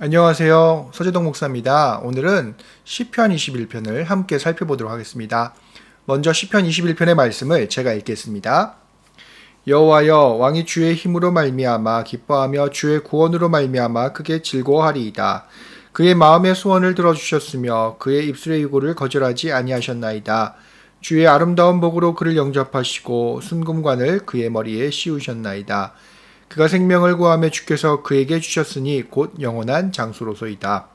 안녕하세요. 서재동 목사입니다. 오늘은 시편 21편을 함께 살펴보도록 하겠습니다. 먼저 시편 21편의 말씀을 제가 읽겠습니다. 여호와여, 왕이 주의 힘으로 말미암아 기뻐하며 주의 구원으로 말미암아 크게 즐거워하리이다. 그의 마음의 소원을 들어주셨으며 그의 입술의 유고를 거절하지 아니하셨나이다. 주의 아름다운 복으로 그를 영접하시고 순금관을 그의 머리에 씌우셨나이다. 그가 생명을 구하며 주께서 그에게 주셨으니 곧 영원한 장수로소이다.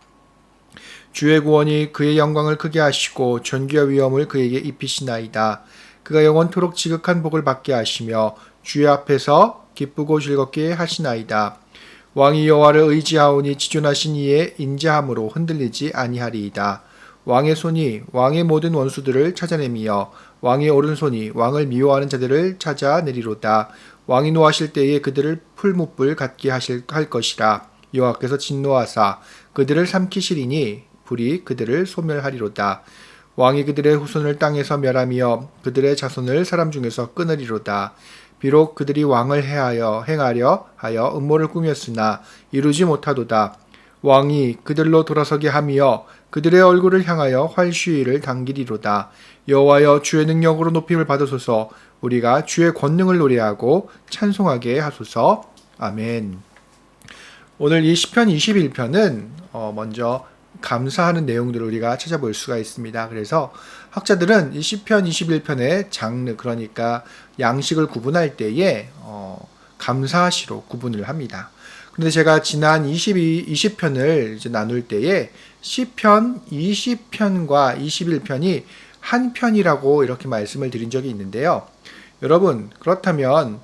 주의 구원이 그의 영광을 크게 하시고 존귀와 위엄을 그에게 입히시나이다. 그가 영원토록 지극한 복을 받게 하시며 주의 앞에서 기쁘고 즐겁게 하시나이다. 왕이 여호와를 의지하오니 지존하신 이의 인자함으로 흔들리지 아니하리이다. 왕의 손이 왕의 모든 원수들을 찾아내며 왕의 오른손이 왕을 미워하는 자들을 찾아내리로다. 왕이 노하실 때에 그들을 풀무불 같게 할 것이라. 여호와께서 진노하사 그들을 삼키시리니 불이 그들을 소멸하리로다. 왕이 그들의 후손을 땅에서 멸하며 그들의 자손을 사람 중에서 끊으리로다. 비록 그들이 왕을 행하려 하여 음모를 꾸몄으나 이루지 못하도다. 왕이 그들로 돌아서게 하며 그들의 얼굴을 향하여 활시위를 당기리로다. 여호와여, 주의 능력으로 높임을 받으소서. 우리가 주의 권능을 노래하고 찬송하게 하소서. 아멘. 오늘 이 시편 21편은 먼저 감사하는 내용들을 우리가 찾아볼 수가 있습니다. 그래서 학자들은 이 시편 21편의 장르, 그러니까 양식을 구분할 때에 감사시로 구분을 합니다. 그런데 제가 지난 20편을 이제 나눌 때에 시편 20편과 21편이 한 편이라고 이렇게 말씀을 드린 적이 있는데요. 여러분, 그렇다면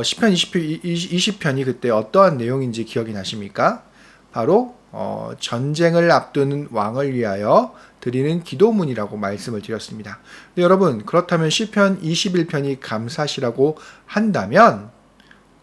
시편 20편이 그때 어떠한 내용인지 기억이 나십니까? 바로 전쟁을 앞두는 왕을 위하여 드리는 기도문이라고 말씀을 드렸습니다. 여러분, 그렇다면 시편 21편이 감사시라고 한다면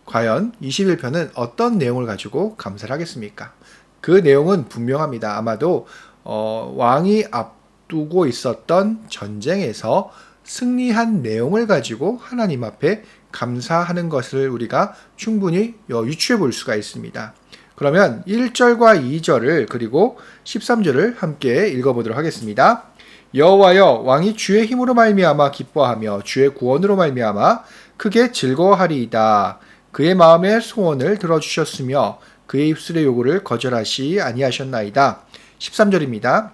과연 21편은 어떤 내용을 가지고 감사를 하겠습니까? 그 내용은 분명합니다. 아마도 왕이 앞두고 있었던 전쟁에서 승리한 내용을 가지고 하나님 앞에 감사하는 것을 우리가 충분히 유추해 볼 수가 있습니다. 그러면 1절과 2절을 그리고 13절을 함께 읽어보도록 하겠습니다. 여호와여, 왕이 주의 힘으로 말미암아 기뻐하며 주의 구원으로 말미암아 크게 즐거워하리이다. 그의 마음의 소원을 들어주셨으며 그의 입술의 요구를 거절하시 아니하셨나이다. 13절입니다.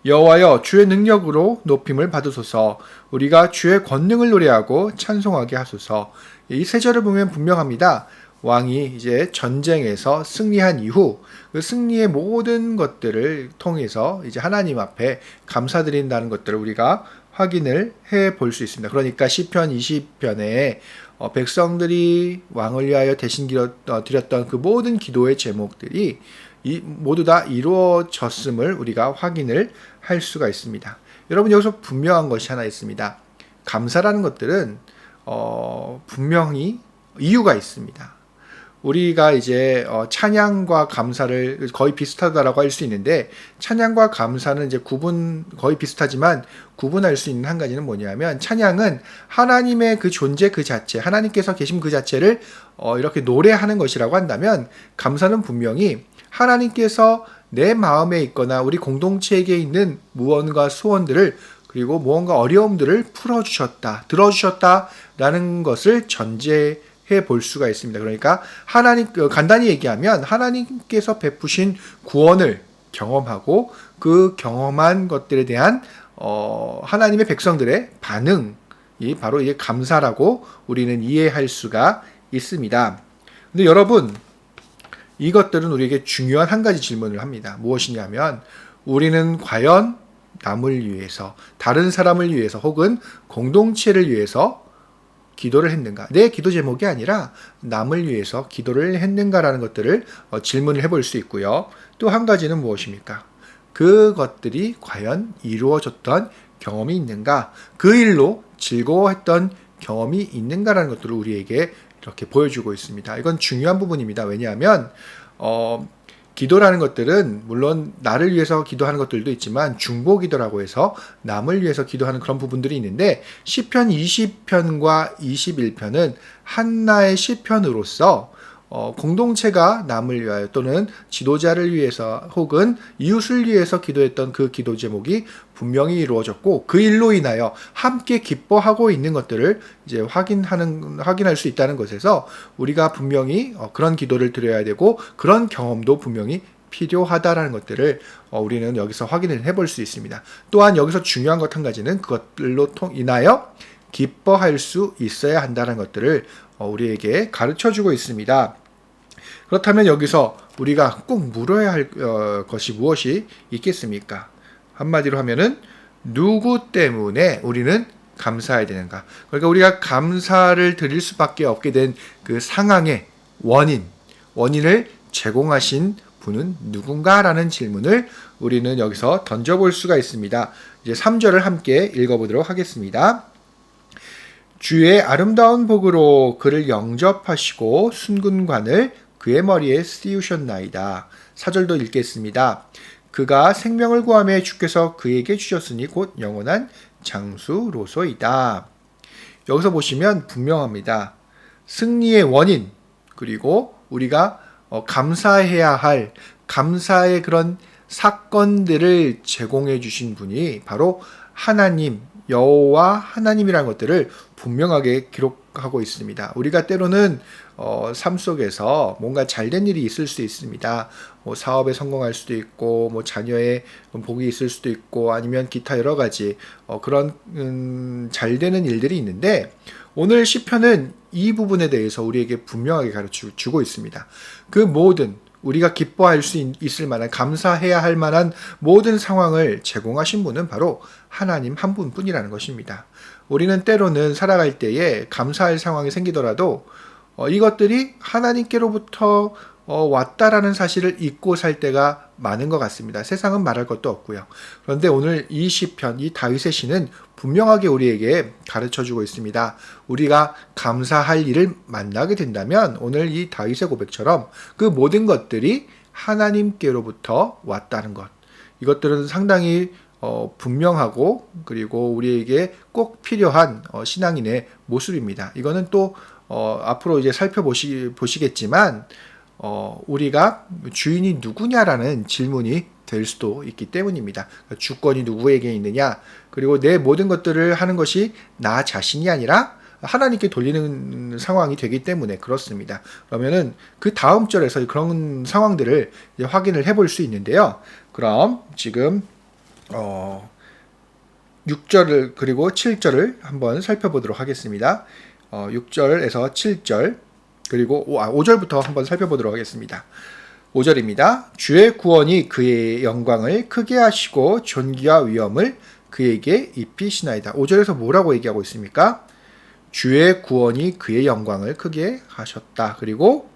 여호와여, 주의 능력으로 높임을 받으소서. 우리가 주의 권능을 노래하고 찬송하게 하소서. 이 세 절을 보면 분명합니다. 왕이 이제 전쟁에서 승리한 이후 그 승리의 모든 것들을 통해서 이제 하나님 앞에 감사드린다는 것들을 우리가 확인을 해 볼 수 있습니다. 그러니까 시편 20편에 백성들이 왕을 위하여 대신 드렸던 그 모든 기도의 제목들이 모두 다 이루어졌음을 우리가 확인을 할 수가 있습니다. 여러분, 여기서 분명한 것이 하나 있습니다. 감사라는 것들은 분명히 이유가 있습니다. 우리가 이제 찬양과 감사를 거의 비슷하다라고 할 수 있는데, 찬양과 감사는 이제 거의 비슷하지만 구분할 수 있는 한 가지는 뭐냐면, 찬양은 하나님의 그 존재 그 자체, 하나님께서 계신 그 자체를 이렇게 노래하는 것이라고 한다면, 감사는 분명히 하나님께서 내 마음에 있거나 우리 공동체에게 있는 무언가 소원들을, 그리고 무언가 어려움들을 풀어주셨다, 들어주셨다라는 것을 전제해 볼 수가 있습니다. 그러니까 간단히 얘기하면 하나님께서 베푸신 구원을 경험하고 그 경험한 것들에 대한 하나님의 백성들의 반응이 바로 이게 감사라고 우리는 이해할 수가 있습니다. 근데 여러분, 이것들은 우리에게 중요한 한 가지 질문을 합니다. 무엇이냐면, 우리는 과연 남을 위해서, 다른 사람을 위해서, 혹은 공동체를 위해서 기도를 했는가? 내 기도 제목이 아니라 남을 위해서 기도를 했는가라는 것들을 질문을 해볼 수 있고요. 또 한 가지는 무엇입니까? 그것들이 과연 이루어졌던 경험이 있는가? 그 일로 즐거워했던 경험이 있는가라는 것들을 우리에게 이렇게 보여주고 있습니다. 이건 중요한 부분입니다. 왜냐하면 기도라는 것들은 물론 나를 위해서 기도하는 것들도 있지만 중보기도라고 해서 남을 위해서 기도하는 그런 부분들이 있는데, 시편 20편과 21편은 한나의 시편으로서 공동체가 남을 위하여 또는 지도자를 위해서 혹은 이웃을 위해서 기도했던 그 기도 제목이 분명히 이루어졌고 그 일로 인하여 함께 기뻐하고 있는 것들을 이제 확인할 수 있다는 것에서 우리가 분명히 그런 기도를 드려야 되고 그런 경험도 분명히 필요하다라는 것들을 우리는 여기서 확인을 해볼 수 있습니다. 또한 여기서 중요한 것 한 가지는 그것들로 인하여 기뻐할 수 있어야 한다는 것들을 우리에게 가르쳐주고 있습니다. 그렇다면 여기서 우리가 꼭 물어야 할 것이 무엇이 있겠습니까? 한마디로 하면은 누구 때문에 우리는 감사해야 되는가? 그러니까 우리가 감사를 드릴 수밖에 없게 된 그 상황의 원인을 제공하신 분은 누군가라는 질문을 우리는 여기서 던져볼 수가 있습니다. 이제 3절을 함께 읽어보도록 하겠습니다. 주의 아름다운 복으로 그를 영접하시고 순근관을 그의 머리에 씌우셨나이다. 4절도 읽겠습니다. 그가 생명을 구하며 주께서 그에게 주셨으니 곧 영원한 장수로소이다. 여기서 보시면 분명합니다. 승리의 원인 그리고 우리가 감사해야 할 감사의 그런 사건들을 제공해 주신 분이 바로 하나님, 여호와 하나님이라는 것들을 분명하게 기록하고 있습니다. 우리가 때로는 삶 속에서 뭔가 잘된 일이 있을 수 있습니다. 사업에 성공할 수도 있고, 자녀의 복이 있을 수도 있고, 아니면 기타 여러 가지 그런 잘되는 일들이 있는데 오늘 시편은 이 부분에 대해서 우리에게 분명하게 가르쳐주고 있습니다. 그 모든 우리가 기뻐할 수 있을 만한 감사해야 할 만한 모든 상황을 제공하신 분은 바로 하나님 한 분뿐이라는 것입니다. 우리는 때로는 살아갈 때에 감사할 상황이 생기더라도 이것들이 하나님께로부터 왔다라는 사실을 잊고 살 때가 많은 것 같습니다. 세상은 말할 것도 없고요. 그런데 오늘 이 시편, 이 다윗의 시는 분명하게 우리에게 가르쳐주고 있습니다. 우리가 감사할 일을 만나게 된다면 오늘 이 다윗의 고백처럼 그 모든 것들이 하나님께로부터 왔다는 것. 이것들은 상당히 분명하고 그리고 우리에게 꼭 필요한 신앙인의 모습입니다. 이거는 또 앞으로 이제 살펴보시겠지만 우리가 주인이 누구냐라는 질문이 될 수도 있기 때문입니다. 주권이 누구에게 있느냐, 그리고 내 모든 것들을 하는 것이 나 자신이 아니라 하나님께 돌리는 상황이 되기 때문에 그렇습니다. 그러면은 그 다음 절에서 그런 상황들을 이제 확인을 해볼 수 있는데요. 그럼 지금 6절을 그리고 7절을 한번 살펴보도록 하겠습니다. 6절에서 7절 그리고 5절부터 한번 살펴보도록 하겠습니다. 5절입니다. 주의 구원이 그의 영광을 크게 하시고 존귀와 위엄을 그에게 입히시나이다. 5절에서 뭐라고 얘기하고 있습니까? 주의 구원이 그의 영광을 크게 하셨다. 그리고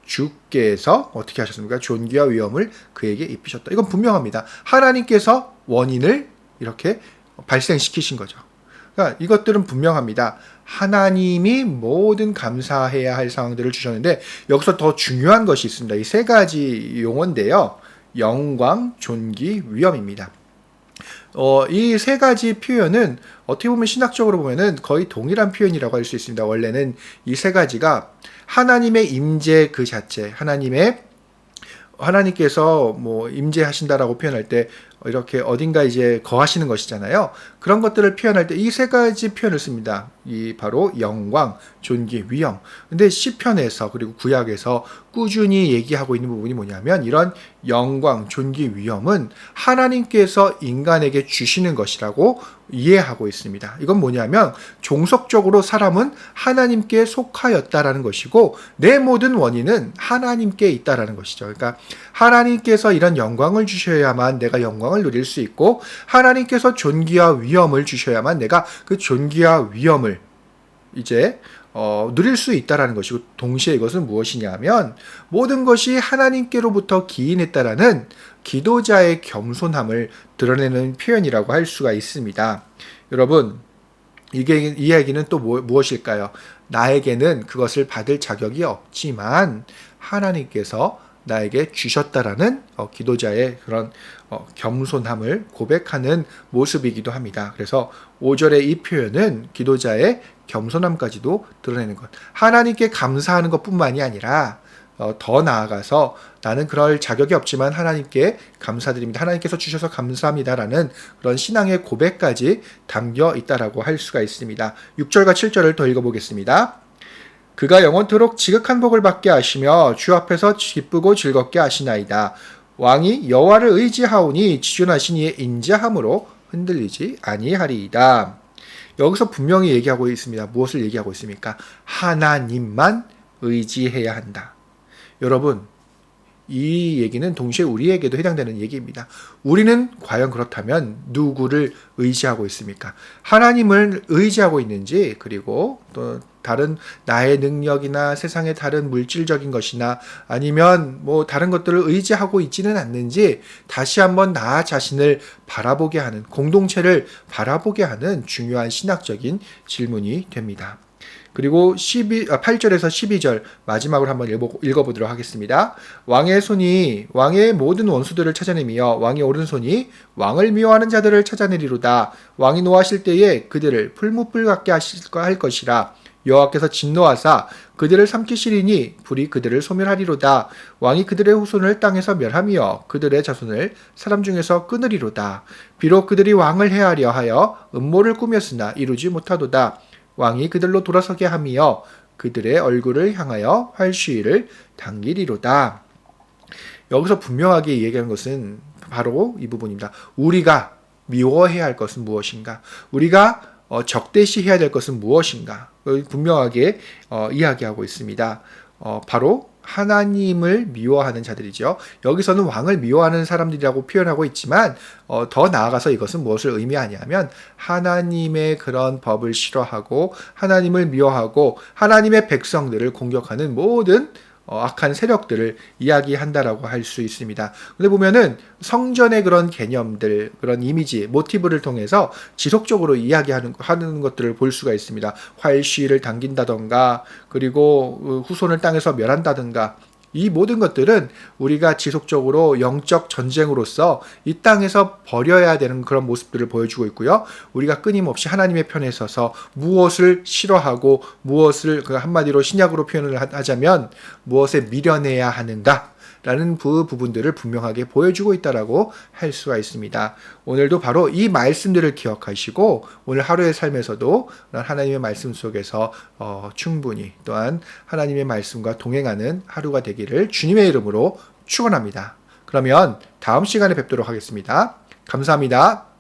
주께서 어떻게 하셨습니까? 존귀와 위엄을 그에게 입히셨다. 이건 분명합니다. 하나님께서 원인을 이렇게 발생시키신 거죠. 그러니까 이것들은 분명합니다. 하나님이 모든 감사해야 할 상황들을 주셨는데 여기서 더 중요한 것이 있습니다. 이 세 가지 용어인데요. 영광, 존귀, 위엄입니다. 이 세 가지 표현은 어떻게 보면 신학적으로 보면은 거의 동일한 표현이라고 할 수 있습니다. 원래는 이 세 가지가 하나님의 임재 그 자체, 하나님께서 임재하신다라고 표현할 때 이렇게 어딘가 이제 거하시는 것이잖아요. 그런 것들을 표현할 때 이 세 가지 표현을 씁니다. 이 바로 영광, 존귀, 위엄. 근데 시편에서 그리고 구약에서 꾸준히 얘기하고 있는 부분이 뭐냐면 이런 영광, 존귀, 위엄은 하나님께서 인간에게 주시는 것이라고 이해하고 있습니다. 이건 뭐냐면 종속적으로 사람은 하나님께 속하였다라는 것이고 내 모든 원인은 하나님께 있다라는 것이죠. 그러니까 하나님께서 이런 영광을 주셔야만 내가 영광을 누릴 수 있고 하나님께서 존귀와 위엄을 주셔야만 내가 그 존귀와 위엄을 이제 누릴 수 있다라는 것이고 동시에 이것은 무엇이냐면 모든 것이 하나님께로부터 기인했다라는 기도자의 겸손함을 드러내는 표현이라고 할 수가 있습니다. 여러분, 이 이야기는 또 무엇일까요? 나에게는 그것을 받을 자격이 없지만 하나님께서 나에게 주셨다라는 기도자의 그런 겸손함을 고백하는 모습이기도 합니다. 그래서 5절의 이 표현은 기도자의 겸손함까지도 드러내는 것. 하나님께 감사하는 것뿐만이 아니라 더 나아가서 나는 그럴 자격이 없지만 하나님께 감사드립니다. 하나님께서 주셔서 감사합니다라는 그런 신앙의 고백까지 담겨 있다라고 할 수가 있습니다. 6절과 7절을 더 읽어보겠습니다. 그가 영원토록 지극한 복을 받게 하시며 주 앞에서 기쁘고 즐겁게 하시나이다. 왕이 여호와를 의지하오니 지존하신 이의 인자함으로 흔들리지 아니하리이다. 여기서 분명히 얘기하고 있습니다. 무엇을 얘기하고 있습니까? 하나님만 의지해야 한다. 여러분, 이 얘기는 동시에 우리에게도 해당되는 얘기입니다. 우리는 과연 그렇다면 누구를 의지하고 있습니까? 하나님을 의지하고 있는지, 그리고 또 다른 나의 능력이나 세상의 다른 물질적인 것이나 아니면 뭐 다른 것들을 의지하고 있지는 않는지 다시 한번 나 자신을 바라보게 하는, 공동체를 바라보게 하는 중요한 신학적인 질문이 됩니다. 그리고 8절에서 12절 마지막으로 한번 읽어보도록 하겠습니다. 왕의 손이 왕의 모든 원수들을 찾아내며 왕의 오른손이 왕을 미워하는 자들을 찾아내리로다. 왕이 노하실 때에 그들을 풀무불 같게 할 것이라. 여호와께서 진노하사 그들을 삼키시리니 불이 그들을 소멸하리로다. 왕이 그들의 후손을 땅에서 멸하며 그들의 자손을 사람 중에서 끊으리로다. 비록 그들이 왕을 해하려 하여 음모를 꾸몄으나 이루지 못하도다. 왕이 그들로 돌아서게 하며 그들의 얼굴을 향하여 활시위를 당기리로다. 여기서 분명하게 얘기하는 것은 바로 이 부분입니다. 우리가 미워해야 할 것은 무엇인가? 우리가 적대시해야 될 것은 무엇인가? 분명하게 이야기하고 있습니다. 바로 하나님을 미워하는 자들이죠. 여기서는 왕을 미워하는 사람들이라고 표현하고 있지만 더 나아가서 이것은 무엇을 의미하냐면 하나님의 그런 법을 싫어하고 하나님을 미워하고 하나님의 백성들을 공격하는 모든 악한 세력들을 이야기한다라고 할 수 있습니다. 근데 보면은 성전의 그런 개념들, 그런 이미지, 모티브를 통해서 지속적으로 이야기하는 것들을 볼 수가 있습니다. 활시위를 당긴다던가, 그리고 후손을 땅에서 멸한다던가, 이 모든 것들은 우리가 지속적으로 영적 전쟁으로서 이 땅에서 버려야 되는 그런 모습들을 보여주고 있고요. 우리가 끊임없이 하나님의 편에 서서 무엇을 싫어하고 무엇을 한마디로 신약으로 표현을 하자면 무엇에 미련해야 하는가 라는 부분들을 분명하게 보여주고 있다라고 할 수가 있습니다. 오늘도 바로 이 말씀들을 기억하시고 오늘 하루의 삶에서도 하나님의 말씀 속에서 충분히 또한 하나님의 말씀과 동행하는 하루가 되기를 주님의 이름으로 축원합니다. 그러면 다음 시간에 뵙도록 하겠습니다. 감사합니다.